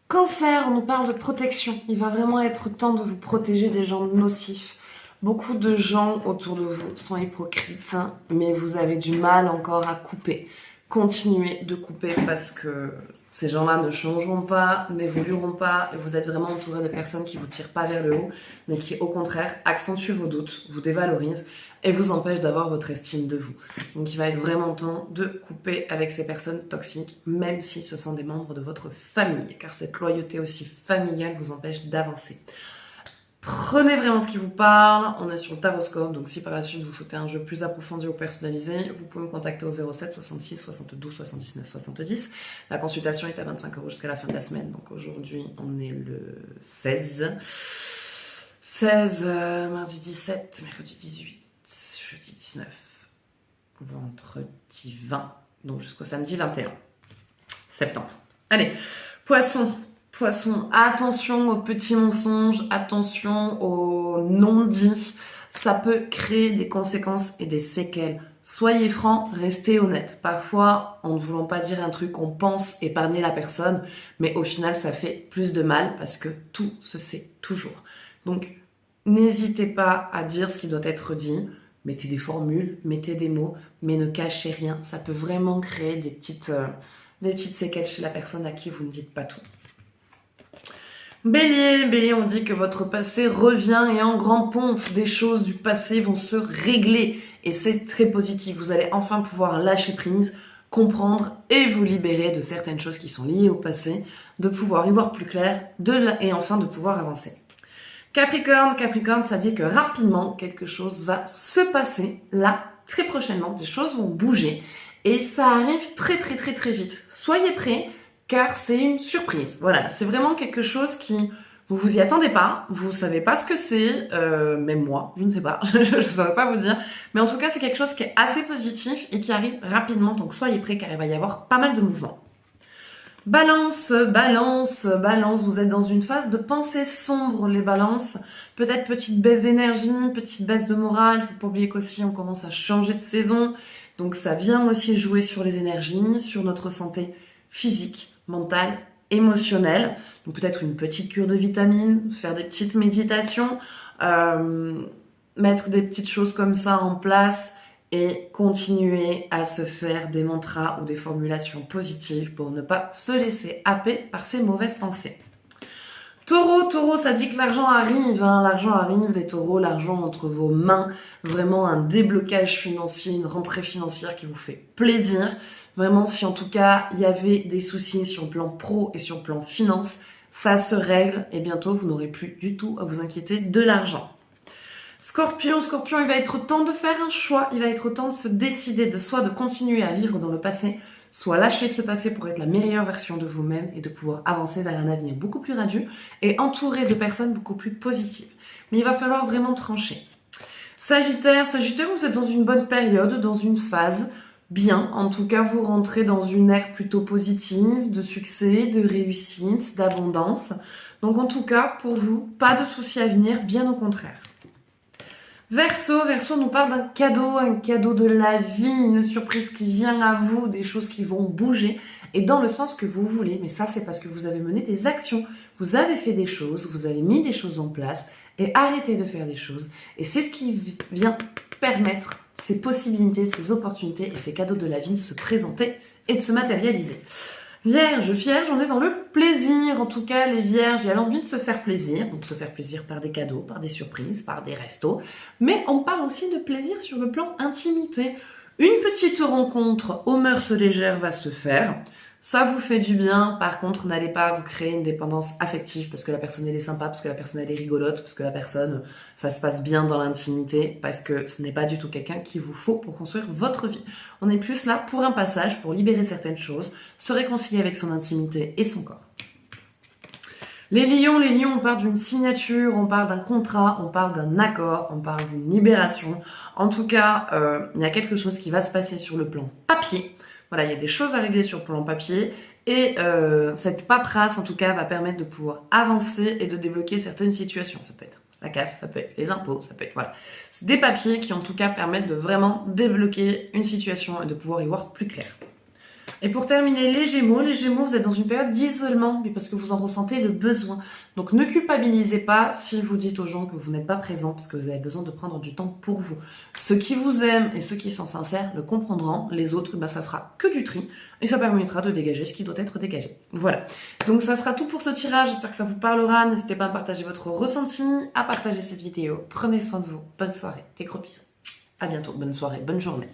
Cancer, on nous parle de protection. Il va vraiment être temps de vous protéger des gens nocifs. Beaucoup de gens autour de vous sont hypocrites, hein, mais vous avez du mal encore à couper. Continuez de couper parce que ces gens-là ne changeront pas, n'évolueront pas, et vous êtes vraiment entouré de personnes qui vous tirent pas vers le haut, mais qui au contraire accentuent vos doutes, vous dévalorisent et vous empêchent d'avoir votre estime de vous. Donc il va être vraiment temps de couper avec ces personnes toxiques, même si ce sont des membres de votre famille, car cette loyauté aussi familiale vous empêche d'avancer. Prenez vraiment ce qui vous parle, on est sur le Taroscope, donc si par la suite vous souhaitez un jeu plus approfondi ou personnalisé, vous pouvez me contacter au 07 66 72 79 70. La consultation est à 25 € jusqu'à la fin de la semaine, donc aujourd'hui on est le 16, mardi 17, mercredi 18, jeudi 19, vendredi 20, donc jusqu'au samedi 21 septembre. Allez, poisson. Poisson, attention aux petits mensonges, attention aux non-dits. Ça peut créer des conséquences et des séquelles. Soyez francs, restez honnêtes. Parfois, en ne voulant pas dire un truc, on pense épargner la personne, mais au final, ça fait plus de mal parce que tout se sait toujours. Donc, n'hésitez pas à dire ce qui doit être dit. Mettez des formules, mettez des mots, mais ne cachez rien. Ça peut vraiment créer des petites séquelles chez la personne à qui vous ne dites pas tout. Bélier, on dit que votre passé revient et en grande pompe, des choses du passé vont se régler et c'est très positif. Vous allez enfin pouvoir lâcher prise, comprendre et vous libérer de certaines choses qui sont liées au passé, de pouvoir y voir plus clair et enfin de pouvoir avancer. Capricorne, ça dit que rapidement quelque chose va se passer là, très prochainement, des choses vont bouger et ça arrive très vite. Soyez prêts, car c'est une surprise. Voilà, c'est vraiment quelque chose qui vous y attendez pas, vous savez pas ce que c'est, même moi, je ne sais pas, je ne saurais pas vous dire, mais en tout cas c'est quelque chose qui est assez positif et qui arrive rapidement, donc soyez prêts car il va y avoir pas mal de mouvements. Balance, vous êtes dans une phase de pensée sombre, les balances. Peut-être petite baisse d'énergie, petite baisse de morale. Faut pas oublier qu'aussi on commence à changer de saison. Donc ça vient aussi jouer sur les énergies, sur notre santé physique, mentale, émotionnelle. Donc peut-être une petite cure de vitamines, faire des petites méditations, mettre des petites choses comme ça en place et continuer à se faire des mantras ou des formulations positives pour ne pas se laisser happer par ces mauvaises pensées. Taureau, ça dit que l'argent arrive, hein. L'argent arrive, les taureaux, l'argent entre vos mains, vraiment un déblocage financier, une rentrée financière qui vous fait plaisir. Vraiment, si en tout cas il y avait des soucis sur le plan pro et sur le plan finance, ça se règle et bientôt vous n'aurez plus du tout à vous inquiéter de l'argent. Scorpion, il va être temps de faire un choix, il va être temps de se décider de soit de continuer à vivre dans le passé, soit lâcher ce passé pour être la meilleure version de vous-même et de pouvoir avancer vers un avenir beaucoup plus radieux et entouré de personnes beaucoup plus positives. Mais il va falloir vraiment trancher. Sagittaire, vous êtes dans une bonne période, dans une phase bien. En tout cas, vous rentrez dans une ère plutôt positive, de succès, de réussite, d'abondance. Donc en tout cas, pour vous, pas de soucis à venir, bien au contraire. Verseau nous parle d'un cadeau, un cadeau de la vie, une surprise qui vient à vous, des choses qui vont bouger et dans le sens que vous voulez. Mais ça, c'est parce que vous avez mené des actions, vous avez fait des choses, vous avez mis des choses en place et arrêtez de faire des choses. Et c'est ce qui vient permettre ces possibilités, ces opportunités et ces cadeaux de la vie de se présenter et de se matérialiser. Vierge, on est dans le plaisir. En tout cas, les vierges, il y a l'envie de se faire plaisir. Donc, se faire plaisir par des cadeaux, par des surprises, par des restos. Mais on parle aussi de plaisir sur le plan intimité. Une petite rencontre aux mœurs légères va se faire. Ça vous fait du bien. Par contre, n'allez pas vous créer une dépendance affective parce que la personne, elle est sympa, parce que la personne, elle est rigolote, parce que la personne, ça se passe bien dans l'intimité, parce que ce n'est pas du tout quelqu'un qu'il vous faut pour construire votre vie. On est plus là pour un passage, pour libérer certaines choses, se réconcilier avec son intimité et son corps. Les lions, on parle d'une signature, on parle d'un contrat, on parle d'un accord, on parle d'une libération. En tout cas, il y a quelque chose qui va se passer sur le plan papier. Voilà, il y a des choses à régler sur le plan papier et cette paperasse, en tout cas, va permettre de pouvoir avancer et de débloquer certaines situations. Ça peut être la CAF, ça peut être les impôts, ça peut être... Voilà. C'est des papiers qui, en tout cas, permettent de vraiment débloquer une situation et de pouvoir y voir plus clair. Et pour terminer, les Gémeaux, vous êtes dans une période d'isolement, mais parce que vous en ressentez le besoin. Donc ne culpabilisez pas si vous dites aux gens que vous n'êtes pas présent, parce que vous avez besoin de prendre du temps pour vous. Ceux qui vous aiment et ceux qui sont sincères le comprendront. Les autres, ça fera que du tri, et ça permettra de dégager ce qui doit être dégagé. Voilà. Donc ça sera tout pour ce tirage, j'espère que ça vous parlera. N'hésitez pas à partager votre ressenti, à partager cette vidéo. Prenez soin de vous. Bonne soirée, des gros bisous. À bientôt, bonne soirée, bonne journée.